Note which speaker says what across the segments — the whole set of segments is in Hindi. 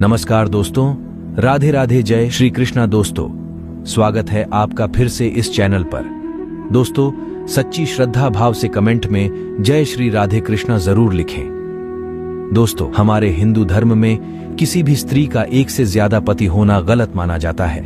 Speaker 1: नमस्कार दोस्तों, राधे राधे, जय श्री कृष्णा। दोस्तों, स्वागत है आपका फिर से इस चैनल पर। दोस्तों, सच्ची श्रद्धा भाव से कमेंट में जय श्री राधे कृष्णा जरूर लिखें। दोस्तों, हमारे हिंदू धर्म में किसी भी स्त्री का एक से ज्यादा पति होना गलत माना जाता है,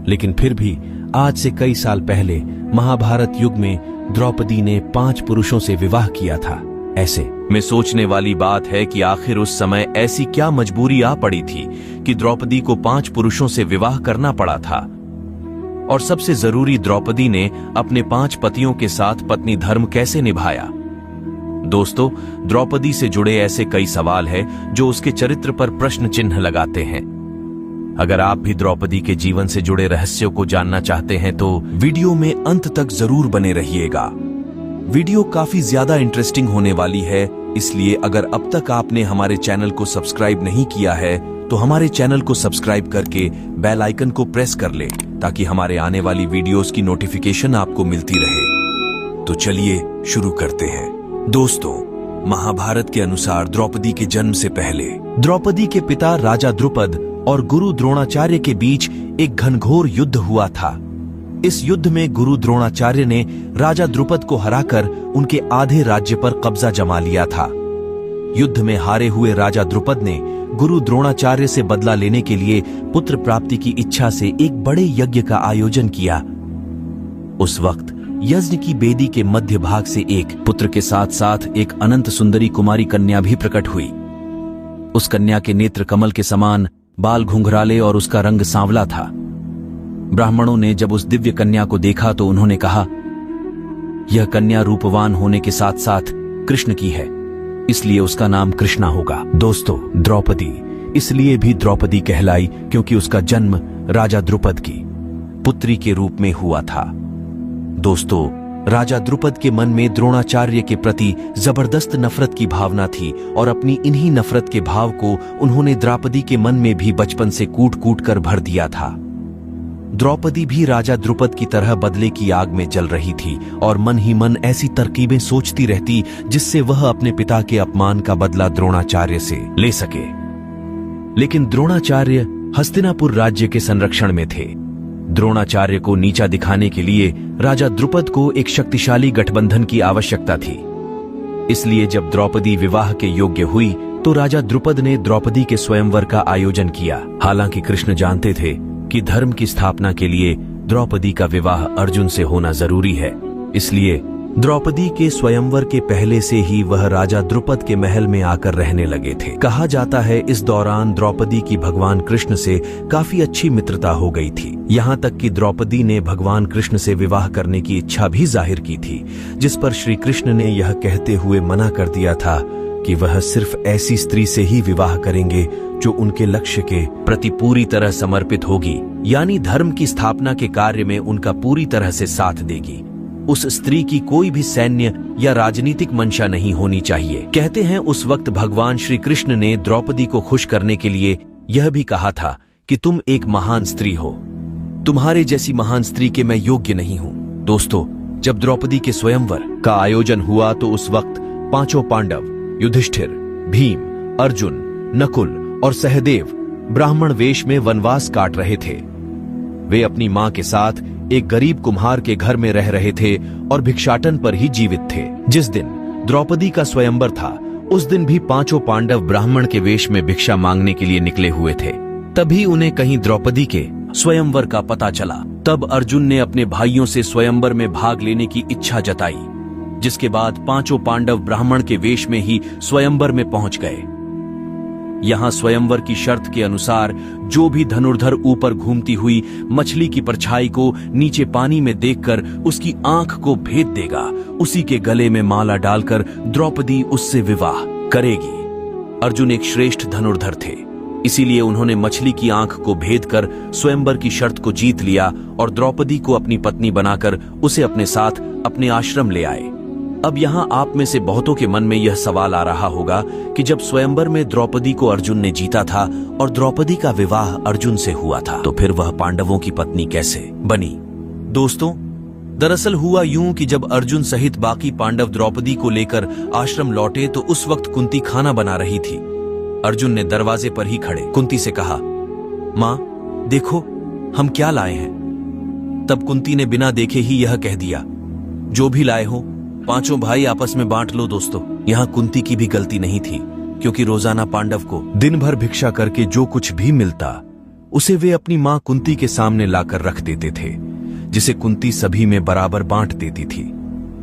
Speaker 1: लेकिन फिर भी आज से कई साल पहले महाभारत युग में द्रौपदी ने 5 पुरुषों से विवाह किया था। ऐसे में सोचने वाली बात है कि आखिर उस समय ऐसी क्या मजबूरी आ पड़ी थी कि द्रौपदी को 5 पुरुषों से विवाह करना पड़ा था। और सबसे जरूरी, द्रौपदी ने अपने 5 पतियों के साथ पत्नी धर्म कैसे निभाया। दोस्तों, द्रौपदी से जुड़े ऐसे कई सवाल हैं जो उसके चरित्र पर प्रश्न चिन्ह लगाते हैं। अगर आप भी द्रौपदी के जीवन से जुड़े रहस्यों को जानना चाहते हैं तो वीडियो में अंत तक जरूर बने रहिएगा। वीडियो काफी ज्यादा इंटरेस्टिंग होने वाली है, इसलिए अगर अब तक आपने हमारे चैनल को सब्सक्राइब नहीं किया है तो हमारे चैनल को सब्सक्राइब करके बेल आइकन को प्रेस कर ले, ताकि हमारे आने वाली वीडियोस की नोटिफिकेशन आपको मिलती रहे। तो चलिए शुरू करते हैं। दोस्तों, महाभारत के अनुसार द्रौपदी के जन्म से पहले द्रौपदी के पिता राजा द्रुपद और गुरु द्रोणाचार्य के बीच एक घनघोर युद्ध हुआ था। इस युद्ध में गुरु द्रोणाचार्य ने राजा द्रुपद को हराकर उनके आधे राज्य पर कब्जा जमा लिया था। युद्ध में हारे हुए राजा द्रुपद ने गुरु द्रोणाचार्य से बदला लेने के लिए पुत्र प्राप्ति की इच्छा से एक बड़े यज्ञ का आयोजन किया। उस वक्त यज्ञ की बेदी के मध्य भाग से एक पुत्र के साथ साथ एक अनंत सुंदरी कुमारी कन्या भी प्रकट हुई। उस कन्या के नेत्र कमल के समान, बाल घुंघराले और उसका रंग सांवला था। ब्राह्मणों ने जब उस दिव्य कन्या को देखा तो उन्होंने कहा, यह कन्या रूपवान होने के साथ साथ कृष्ण की है, इसलिए उसका नाम कृष्णा होगा। दोस्तों, द्रौपदी इसलिए भी द्रौपदी कहलाई क्योंकि उसका जन्म राजा द्रुपद की पुत्री के रूप में हुआ था। दोस्तों, राजा द्रुपद के मन में द्रोणाचार्य के प्रति जबरदस्त नफरत की भावना थी और अपनी इन्हीं नफरत के भाव को उन्होंने द्रौपदी के मन में भी बचपन से कूट कूट कर भर दिया था। द्रौपदी भी राजा द्रुपद की तरह बदले की आग में जल रही थी और मन ही मन ऐसी तरकीबें सोचती रहती जिससे वह अपने पिता के अपमान का बदला द्रोणाचार्य से ले सके। लेकिन द्रोणाचार्य हस्तिनापुर राज्य के संरक्षण में थे। द्रोणाचार्य को नीचा दिखाने के लिए राजा द्रुपद को एक शक्तिशाली गठबंधन की आवश्यकता थी। इसलिए जब द्रौपदी विवाह के योग्य हुई तो राजा द्रुपद ने द्रौपदी के स्वयंवर का आयोजन किया। हालांकि कृष्ण जानते थे कि धर्म की स्थापना के लिए द्रौपदी का विवाह अर्जुन से होना जरूरी है, इसलिए द्रौपदी के स्वयंवर के पहले से ही वह राजा द्रुपद के महल में आकर रहने लगे थे। कहा जाता है इस दौरान द्रौपदी की भगवान कृष्ण से काफी अच्छी मित्रता हो गई थी। यहाँ तक कि द्रौपदी ने भगवान कृष्ण से विवाह करने की इच्छा भी जाहिर की थी, जिस पर श्री कृष्ण ने यह कहते हुए मना कर दिया था कि वह सिर्फ ऐसी स्त्री से ही विवाह करेंगे जो उनके लक्ष्य के प्रति पूरी तरह समर्पित होगी, यानी धर्म की स्थापना के कार्य में उनका पूरी तरह से साथ देगी। उस स्त्री की कोई भी सैन्य या राजनीतिक मंशा नहीं होनी चाहिए। कहते हैं उस वक्त भगवान श्री कृष्ण ने द्रौपदी को खुश करने के लिए यह भी कहा था कि तुम एक महान स्त्री हो, तुम्हारे जैसी महान स्त्री के मैं योग्य नहीं हूँ। दोस्तों, जब द्रौपदी के स्वयंवर का आयोजन हुआ तो उस वक्त 5 पांडव युधिष्ठिर, भीम, अर्जुन, नकुल और सहदेव ब्राह्मण वेश में वनवास काट रहे थे। वे अपनी मां के साथ एक गरीब कुम्हार के घर में रह रहे थे और भिक्षाटन पर ही जीवित थे। जिस दिन द्रौपदी का स्वयंवर था उस दिन भी 5 पांडव ब्राह्मण के वेश में भिक्षा मांगने के लिए निकले हुए थे। तभी उन्हें कहीं द्रौपदी के स्वयंवर का पता चला। तब अर्जुन ने अपने भाइयों से स्वयंवर में भाग लेने की इच्छा जताई, जिसके बाद 5 पांडव ब्राह्मण के वेश में ही स्वयंवर में पहुंच गए। यहाँ स्वयंवर की शर्त के अनुसार जो भी धनुर्धर ऊपर घूमती हुई मछली की परछाई को नीचे पानी में देखकर उसकी आंख को भेद देगा, उसी के गले में माला डालकर द्रौपदी उससे विवाह करेगी। अर्जुन एक श्रेष्ठ धनुर्धर थे, इसीलिए उन्होंने मछली की आंख को भेद कर स्वयंवर की शर्त को जीत लिया और द्रौपदी को अपनी पत्नी बनाकर उसे अपने साथ अपने आश्रम ले आए। अब यहाँ आप में से बहुतों के मन में यह सवाल आ रहा होगा कि जब स्वयंवर में द्रौपदी को अर्जुन ने जीता था और द्रौपदी का विवाह अर्जुन से हुआ था, तो फिर वह पांडवों की पत्नी कैसे बनी। दोस्तों, दरअसल हुआ यूं कि जब अर्जुन सहित बाकी पांडव द्रौपदी को लेकर आश्रम लौटे तो उस वक्त कुंती खाना बना रही थी। अर्जुन ने दरवाजे पर ही खड़े कुंती से कहा, मां देखो हम क्या लाए हैं। तब कुंती ने बिना देखे ही यह कह दिया, जो भी लाए हो पांचों भाई आपस में बांट लो। दोस्तों, यहां कुंती की भी गलती नहीं थी, क्योंकि रोजाना पांडव को दिन भर भिक्षा करके जो कुछ भी मिलता उसे वे अपनी मां कुंती के सामने लाकर रख देते थे, जिसे कुंती सभी में बराबर बांट देती थी।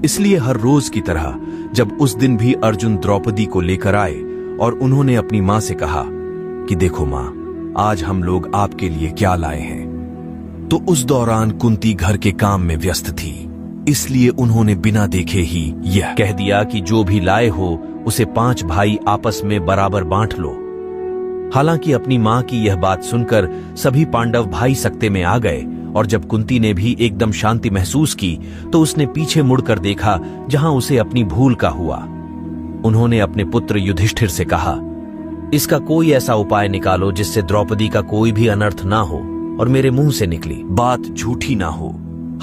Speaker 1: इसलिए हर रोज की तरह जब उस दिन भी अर्जुन द्रौपदी को लेकर आए और उन्होंने अपनी मां से कहा कि देखो मां, आज हम लोग आपके लिए क्या लाए हैं, तो उस दौरान कुंती घर के काम में व्यस्त थी। इसलिए उन्होंने बिना देखे ही यह कह दिया कि जो भी लाए हो उसे 5 भाई आपस में बराबर बांट लो। हालांकि अपनी मां की यह बात सुनकर सभी पांडव भाई सकते में आ गए, और जब कुंती ने भी एकदम शांति महसूस की तो उसने पीछे मुड़कर देखा जहां उसे अपनी भूल का हुआ। उन्होंने अपने पुत्र युधिष्ठिर से कहा, इसका कोई ऐसा उपाय निकालो जिससे द्रौपदी का कोई भी अनर्थ ना हो और मेरे मुंह से निकली बात झूठी ना हो।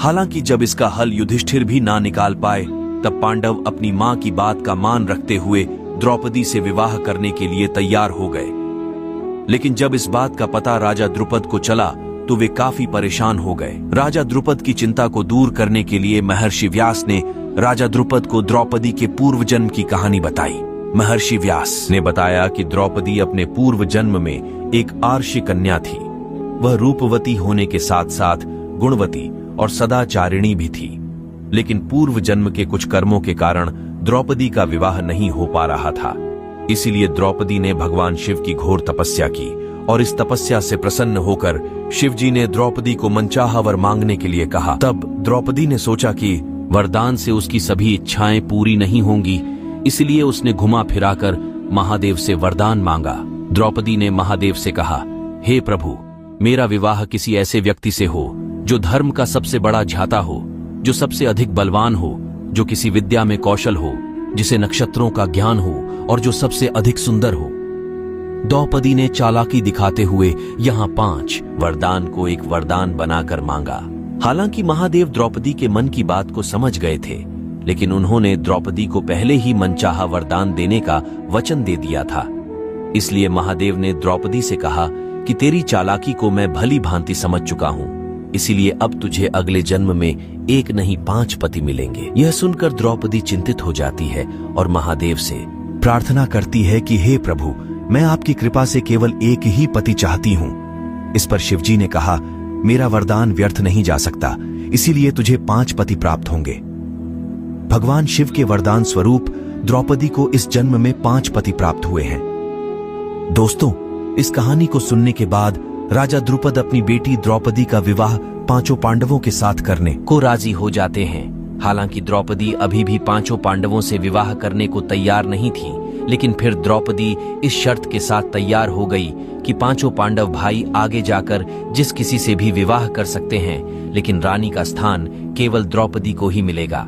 Speaker 1: हालांकि जब इसका हल युधिष्ठिर भी ना निकाल पाए, तब पांडव अपनी मां की बात का मान रखते हुए द्रौपदी से विवाह करने के लिए तैयार हो गए। लेकिन जब इस बात का पता राजा द्रुपद को चला तो वे काफी परेशान हो गए। राजा द्रुपद की चिंता को दूर करने के लिए महर्षि व्यास ने राजा द्रुपद को द्रौपदी के पूर्व जन्म की कहानी बताई। महर्षि व्यास ने बताया कि द्रौपदी अपने पूर्व जन्म में एक आर्षि कन्या थी। वह रूपवती होने के साथ साथ गुणवती और सदाचारिणी भी थी, लेकिन पूर्व जन्म के कुछ कर्मों के कारण द्रौपदी का विवाह नहीं हो पा रहा था। इसीलिए द्रौपदी ने भगवान शिव की घोर तपस्या की, और इस तपस्या से प्रसन्न होकर शिवजी ने द्रौपदी को मनचाहा वर मांगने के लिए कहा। तब द्रौपदी ने सोचा कि वरदान से उसकी सभी इच्छाएं पूरी नहीं होंगी, इसलिए उसने घुमा फिराकर महादेव से वरदान मांगा। द्रौपदी ने महादेव से कहा, हे प्रभु, मेरा विवाह किसी ऐसे व्यक्ति से हो जो धर्म का सबसे बड़ा झाता हो, जो सबसे अधिक बलवान हो, जो किसी विद्या में कौशल हो, जिसे नक्षत्रों का ज्ञान हो और जो सबसे अधिक सुंदर हो। द्रौपदी ने चालाकी दिखाते हुए यहाँ 5 वरदान को एक वरदान बनाकर मांगा। हालांकि महादेव द्रौपदी के मन की बात को समझ गए थे, लेकिन उन्होंने द्रौपदी को पहले ही मनचाहा वरदान देने का वचन दे दिया था। इसलिए महादेव ने द्रौपदी से कहा कि तेरी चालाकी को मैं भली भांति समझ चुका हूँ, इसीलिए अब तुझे अगले जन्म में 1 नहीं 5 पति मिलेंगे। यह सुनकर द्रौपदी चिंतित हो जाती है और महादेव से प्रार्थना करती है कि हे प्रभु, मैं आपकी कृपा से केवल 1 ही पति चाहती हूँ। इस पर शिवजी ने कहा, मेरा वरदान व्यर्थ नहीं जा सकता, इसीलिए तुझे 5 पति प्राप्त होंगे। भगवान शिव के वरदान स्वरूप द्रौपदी को इस जन्म में 5 पति प्राप्त हुए हैं। दोस्तों, इस कहानी को सुनने के बाद राजा द्रुपद अपनी बेटी द्रौपदी का विवाह 5 पांडवों के साथ करने को राजी हो जाते हैं। हालांकि द्रौपदी अभी भी 5 पांडवों से विवाह करने को तैयार नहीं थी, लेकिन फिर द्रौपदी इस शर्त के साथ तैयार हो गई कि 5 पांडव भाई आगे जाकर जिस किसी से भी विवाह कर सकते हैं, लेकिन रानी का स्थान केवल द्रौपदी को ही मिलेगा।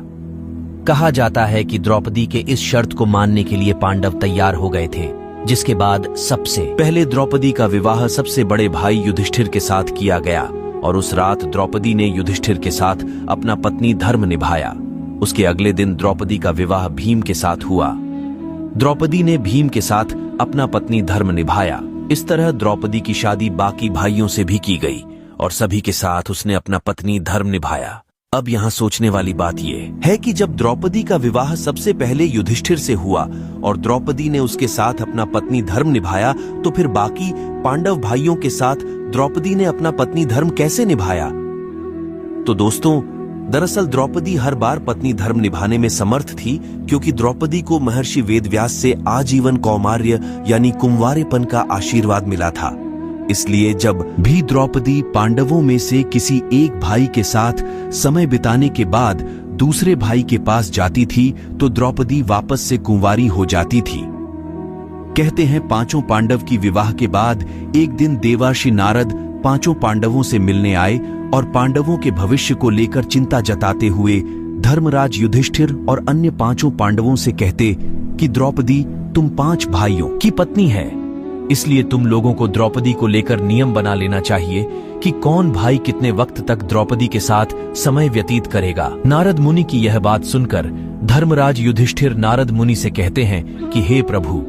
Speaker 1: कहा जाता है कि द्रौपदी के इस शर्त को मानने के लिए पांडव तैयार हो गए थे, जिसके बाद सबसे पहले द्रौपदी का विवाह सबसे बड़े भाई युधिष्ठिर के साथ किया गया, और उस रात द्रौपदी ने युधिष्ठिर के साथ अपना पत्नी धर्म निभाया। उसके अगले दिन द्रौपदी का विवाह भीम के साथ हुआ। द्रौपदी ने भीम के साथ अपना पत्नी धर्म निभाया। इस तरह द्रौपदी की शादी बाकी भाइयों से भी की गई और सभी के साथ उसने अपना पत्नी धर्म निभाया। अब यहाँ सोचने वाली बात यह है कि जब द्रौपदी का विवाह सबसे पहले युधिष्ठिर से हुआ और द्रौपदी ने उसके साथ अपना पत्नी धर्म निभाया, तो फिर बाकी पांडव भाइयों के साथ द्रौपदी ने अपना पत्नी धर्म कैसे निभाया? तो दोस्तों, दरअसल द्रौपदी हर बार पत्नी धर्म निभाने में समर्थ थी, क्योंकि द्रौपदी को महर्षि वेदव्यास से आजीवन कौमार्य यानी कुंवारेपन का आशीर्वाद मिला था। इसलिए जब भी द्रौपदी पांडवों में से किसी एक भाई के साथ समय बिताने के बाद दूसरे भाई के पास जाती थी, तो द्रौपदी वापस से कुंवारी हो जाती थी। कहते हैं 5 पांडव की विवाह के बाद एक दिन देवर्षि नारद 5 पांडवों से मिलने आए और पांडवों के भविष्य को लेकर चिंता जताते हुए धर्मराज युधिष्ठिर और अन्य 5 पांडवों से कहते कि द्रौपदी तुम 5 भाइयों की पत्नी है, इसलिए तुम लोगों को द्रौपदी को लेकर नियम बना लेना चाहिए कि कौन भाई कितने वक्त तक द्रौपदी के साथ समय व्यतीत करेगा। नारद मुनि की यह बात सुनकर धर्मराज युधिष्ठिर नारद मुनि से कहते हैं कि हे प्रभु,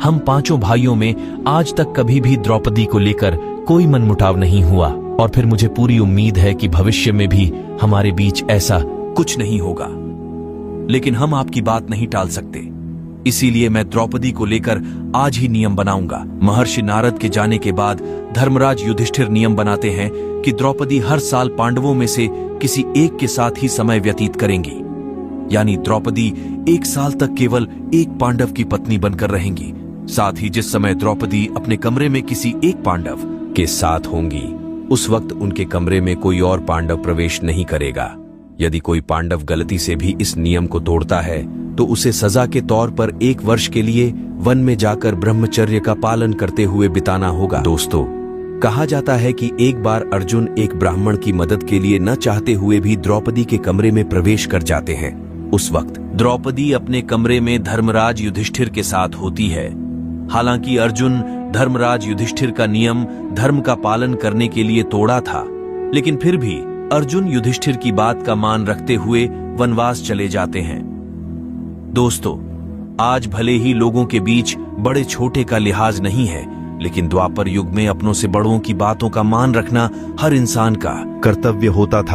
Speaker 1: हम पांचों भाइयों में आज तक कभी भी द्रौपदी को लेकर कोई मनमुटाव नहीं हुआ और फिर मुझे पूरी उम्मीद है कि भविष्य में भी हमारे बीच ऐसा कुछ नहीं होगा। लेकिन हम आपकी बात नहीं टाल सकते, इसीलिए मैं द्रौपदी को लेकर आज ही नियम बनाऊंगा। महर्षि नारद के जाने के बाद धर्मराज युधिष्ठिर नियम बनाते हैं कि द्रौपदी हर साल पांडवों में से किसी एक के साथ ही समय व्यतीत करेंगी, यानी द्रौपदी 1 साल तक केवल एक पांडव की पत्नी बनकर रहेंगी। साथ ही जिस समय द्रौपदी अपने कमरे में किसी एक पांडव के साथ होंगी, उस वक्त उनके कमरे में कोई और पांडव प्रवेश नहीं करेगा। यदि कोई पांडव गलती से भी इस नियम को तोड़ता है तो उसे सजा के तौर पर 1 वर्ष के लिए वन में जाकर ब्रह्मचर्य का पालन करते हुए बिताना होगा। दोस्तों, कहा जाता है कि एक बार अर्जुन एक ब्राह्मण की मदद के लिए न चाहते हुए भी द्रौपदी के कमरे में प्रवेश कर जाते हैं। उस वक्त द्रौपदी अपने कमरे में धर्मराज युधिष्ठिर के साथ होती है। हालांकि अर्जुन धर्मराज युधिष्ठिर का नियम धर्म का पालन करने के लिए तोड़ा था, लेकिन फिर भी अर्जुन युधिष्ठिर की बात का मान रखते हुए वनवास चले जाते हैं। दोस्तों, आज भले ही लोगों के बीच बड़े छोटे का लिहाज नहीं है, लेकिन द्वापर युग में अपनों से बड़ों की बातों का मान रखना हर इंसान का कर्तव्य होता था।